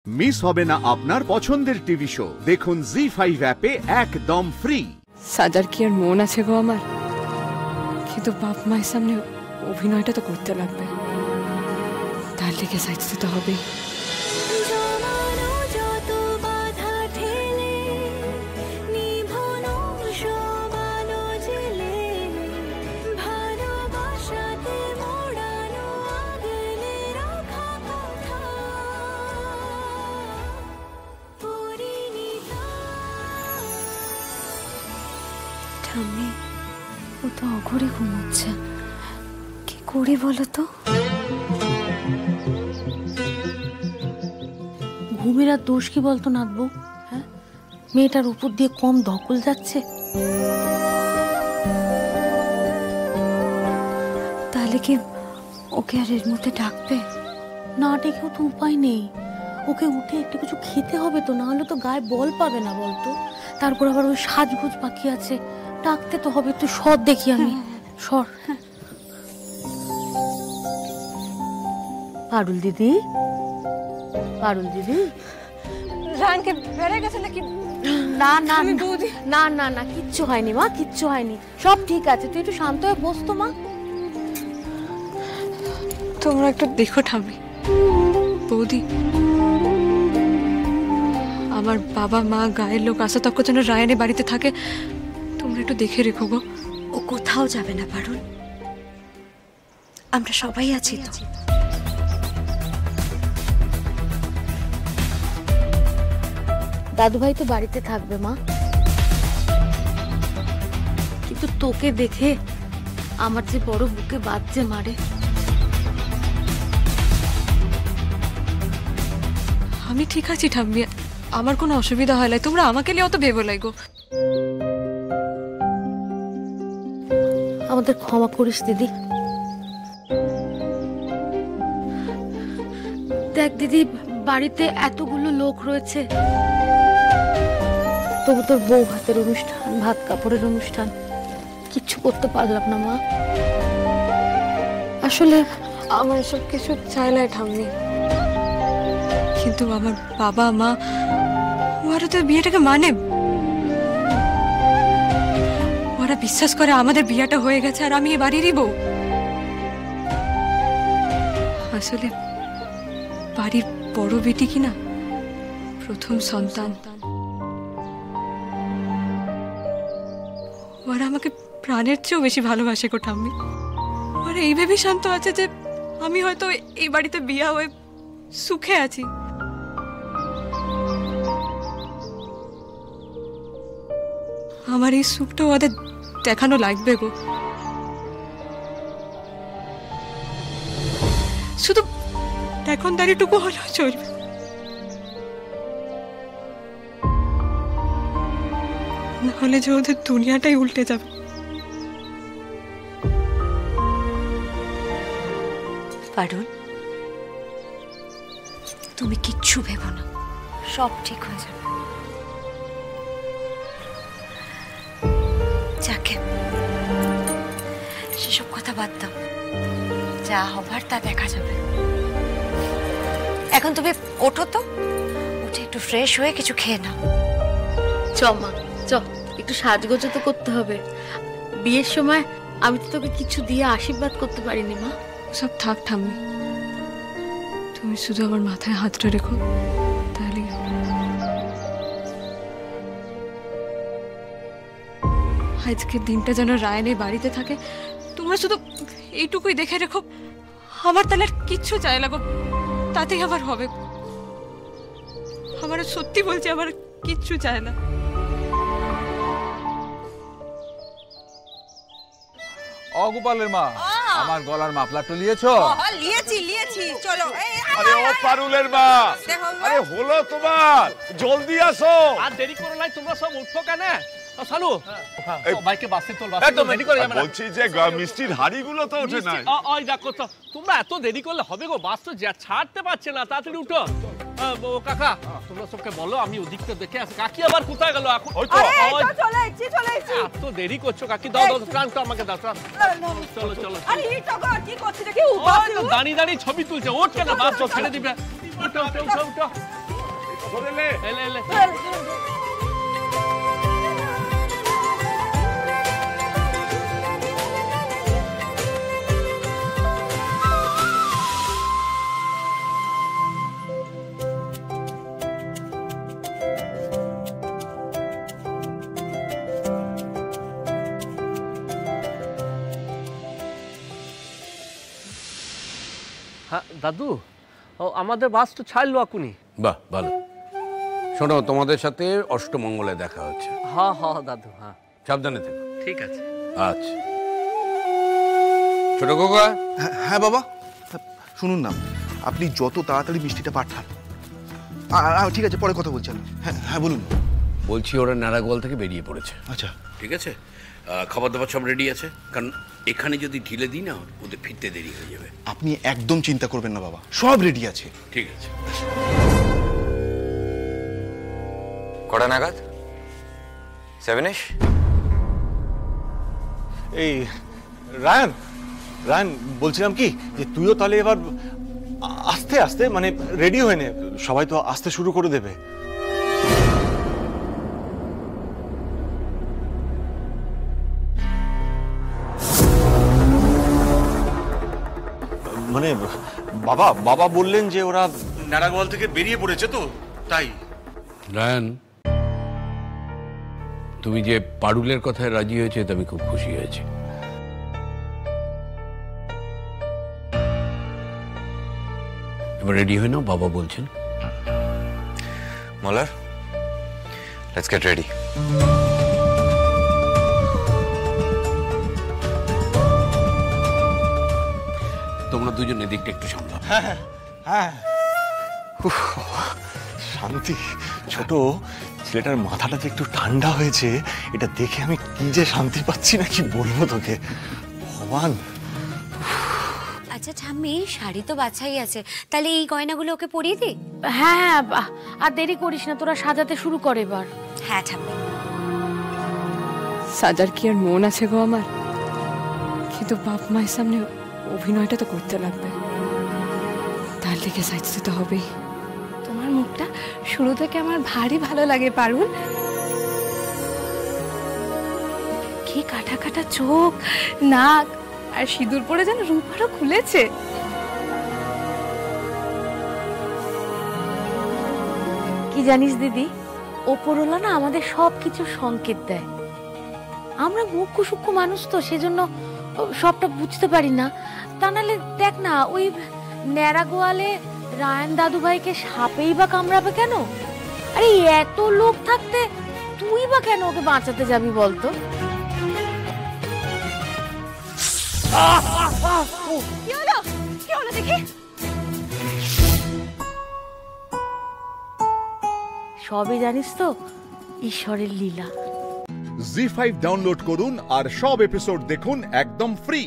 Miss হবে না আপনার পছন্দের টিভি শো। দেখুন জি5 অ্যাপে একদম ফ্রি। সাজার কি আর মন আছে গো আমার, কিন্তু বাপ মায়ের সামনে অভিনয়টা তো করতে লাগবে, তার লিগে সাজতে তো হবে। ঠাম্মি, ও তো অঘরে ঘুমোচ্ছে, কি করি বলো তো? ঘুমের আর দোষ কি বলতো নাথবু? হ্যাঁ, মেয়েটার উপর দিয়ে কম ধকল যাচ্ছে। তাহলে কি ওকে আর এর মধ্যে ডাকবে? না ডেকেও তো উপায় নেই, ওকে উঠে একটু কিছু খেতে হবে তো, না হলে তো গায়ে বল পাবে না বলতো। তারপর আবার ওই সাজগোজ বাকি আছে, ডাকতে তো হবে। তুই সর দেখি আমি, সর। পারুল দিদি, পারুল দিদি, রানকে বেড়ে গেছে নাকি? না না না না না, কিচ্ছু হয়নি মা, কিচ্ছু হয়নি, সব ঠিক আছে। তুই একটু শান্ত হয়ে বস তো মা। তোমরা একটু দেখো ঠাম্মি, বৌদি, আমার বাবা মা গায়ের লোক আসা তক যেন রায়ানের বাড়িতে থাকে, তোমরা একটু দেখে রেখো গো। ও কোথাও যাবে না পারুল, আমরা সবাই আছি তো। দাদু ভাই তো বাড়িতে থাকবে মা, কিন্তু তোকে দেখে আমার যে বড় বুকে বাজছে মারে। আমি ঠিক আছি ঠাম্মি, আমার কোনো অসুবিধা হয় না, তোমরা আমাকে নিয়ে অত ভেবো লাগো। আমাদের ক্ষমা করিস দিদি। দেখ দিদি, বাড়িতে এতগুলো লোক রয়েছে, তবু তোর বউ ভাতের অনুষ্ঠান, ভাত কাপড়ের অনুষ্ঠান, কিচ্ছু করতে পারলাম না মা। আসলে আমার এসব কিছু চাই না ঠাম্মি, কিন্তু আমার বাবা মা ওরা তো বিয়েটাকে মানে, ওরা বিশ্বাস করে আমাদের বিয়েটা হয়ে গেছে আর আমি এ বাড়িরই বউ। আসলে বাড়ির বড় বেটি কিনা, প্রথম সন্তান, ওরা আমাকে প্রাণের চেয়েও বেশি ভালোবাসে গো ঠাম্মি। ওরা এই ভেবে শান্ত আছে যে আমি হয়তো এই বাড়িতে বিয়ে হয়ে সুখে আছি। আমার এই সুখটা ওদের দেখানো লাগবে গো, শুধু এখনদারিটুকু হলেও চলবে। নাহলে যে ওদের দুনিয়াটাই উল্টে যাবে। পারুল, তুমি কিচ্ছু ভেবো না, সব ঠিক হয়ে যাবে। যাকে সেসব কথা বাদ দাও, যা হবার তা দেখা যাবে। এখন তুমি ওঠো তো, উঠে একটু ফ্রেশ হয়ে কিছু খেয়ে নাও। চ মা চ, একটু সাজগোজ তো করতে হবে। বিয়ের সময় আমি তো তোকে কিছু দিয়ে আশীর্বাদ করতে পারিনি মা। সব থাক ঠাম্মি, তুমি শুধু আমার মাথায় হাতটা রেখো, তাহলে আজকের দিনটা যেন রায়ানের বাড়িতে থাকে। তোমরা শুধু এইটুকুই দেখে রেখো, আমার তাহলে আর কিচ্ছু চাই লাগো, তাতেই আবার হবে। আমার সত্যি বলছি, আমার কিচ্ছু চায় না। অগোপালের মা, আমার গলার মাফলারটা নিয়েছো? লিয়েছি চলো। আরে ও পারুলের মা, আরে হলো তোমার, জলদি আসো। আর দেরি করো নাই, তোমরা সব উঠো কেন? শালু, সবাইকে বাসে তোল, বাসে একদম দেরি করে যাবে না। বলছি যে মিষ্টির হাড়িগুলো তো ওঠে নাই। ওই দেখো তো, তোমরা এত দেরি করলে হবে গো, বাস তো ছাড়তে পারছে না, তাড়াতাড়ি উঠো। ও কাকা, তোমরা সবকে বলো আমি ওদিকটা দেখে আসি। কাকি আবার কোথায় গেল এখন? চলে এসেছি। এত দেরি করছো কাকি, দাও ট্রাঙ্কটা আমাকে দাও। চলো চলো। আরে এই টাকা কি করছিস? কি দাঁড়িয়ে দাঁড়িয়ে ছবি তুলছে, ওঠ কেন, বাস তো ছেড়ে দিবে। উঠো। ধরে নে। এলে এলে হ্যাঁ দাদু, ও আমাদের বাস তো ছাড়লো এখনই। বাহ, ভালো। শোনো, তোমাদের সাথে অষ্টমঙ্গলে দেখা হচ্ছে। হ্যাঁ হ্যাঁ দাদু, হ্যাঁ সাবধানে থেকো। ঠিক আছে। আচ্ছা ছোট খোকা। হ্যাঁ বাবা, শুনুন না, আপনি যত তাড়াতাড়ি মিষ্টিটা পাঠান। ঠিক আছে, পরে কথা বলছি আমি। হ্যাঁ হ্যাঁ বলুন। বলছি ওরা নারাগোয়াল থেকে বেরিয়ে পড়েছে। আচ্ছা ঠিক আছে, খাবার দাবার সব রেডি আছে, কারণ এখানে যদি ঢিলে দিই না ওদের ফিরতে দেরি হয়ে যাবে। আপনি একদম চিন্তা করবেন না বাবা, সব রেডি আছে। ঠিক আছে। কটা নাগাদ? 7-ish? এই রায়ান, রায়ান বলছিলাম কি যে তুইও তাহলে এবার আস্তে আস্তে মানে রেডি হয়ে নে, সবাই তো আসতে শুরু করে দেবে। মানে বাবা বাবা বললেন যে ওরা নারাগোয়াল থেকে বেরিয়ে পড়েছে, তো তাই। রায়ান, তুমি যে পারুলের কথায় রাজি হয়েছে এতে আমি খুব খুশি হয়েছি। এবার রেডি হয়ে নাও, বাবা বলছেন। মলার, লেটস গেট রেডি। তোমরা দুজন এদিকটা একটু সামলাও। হ্যাঁ হ্যাঁ, শান্তি। ছোট ছেলেটার মাথাটা যে একটু ঠান্ডা হয়েছে, এটা দেখে আমি কি যে শান্তি পাচ্ছি না, কি বলবো তোকে। ভগবান। আচ্ছা ঠাম্মি, শাড়ি তো বাছাই আছে, তাহলে এই গয়নাগুলো ওকে পরিয়ে দে। হ্যাঁ, আর দেরি করিস না, তোরা সাজাতে শুরু কর এবার। হ্যাঁ ঠাম্মি। সাজার কি আর মন আছে গো আমার, কিন্তু বাপ মায়ের সামনে অভিনয়টা তো করতে লাগবে, তার লিগে সাজতে তো হবেই। তোমার মুখটা শুরু থেকে আমার ভারী ভালো লাগে পারুল। কি কাটা কাটা চোখ, নাক, আর সিঁদুর পরে যেন রূপ আরো খুলেছে। কি জানিস দিদি, ওপরওয়ালা না আমাদের সব কিছু সংকেত দেয়। আমরা মুখ্য সূক্ষ্ম মানুষ তো, সেজন্য সবটা বুঝতে পারি না। তা নাহলে দেখ না, ওই ন্যাড়াগোয়ালে রায়ান দাদুভাইকে সাপেই বা কামড়াবে কেন? আরে এত লোক থাকতে তুই বা কেন ওকে বাঁচাতে যাবি বলতো? কি হলো? কি হলো দেখি? সবই জানিস তো, ঈশ্বরের লীলা। জি5 ডাউনলোড করুন আর সব এপিসোড দেখুন একদম ফ্রি।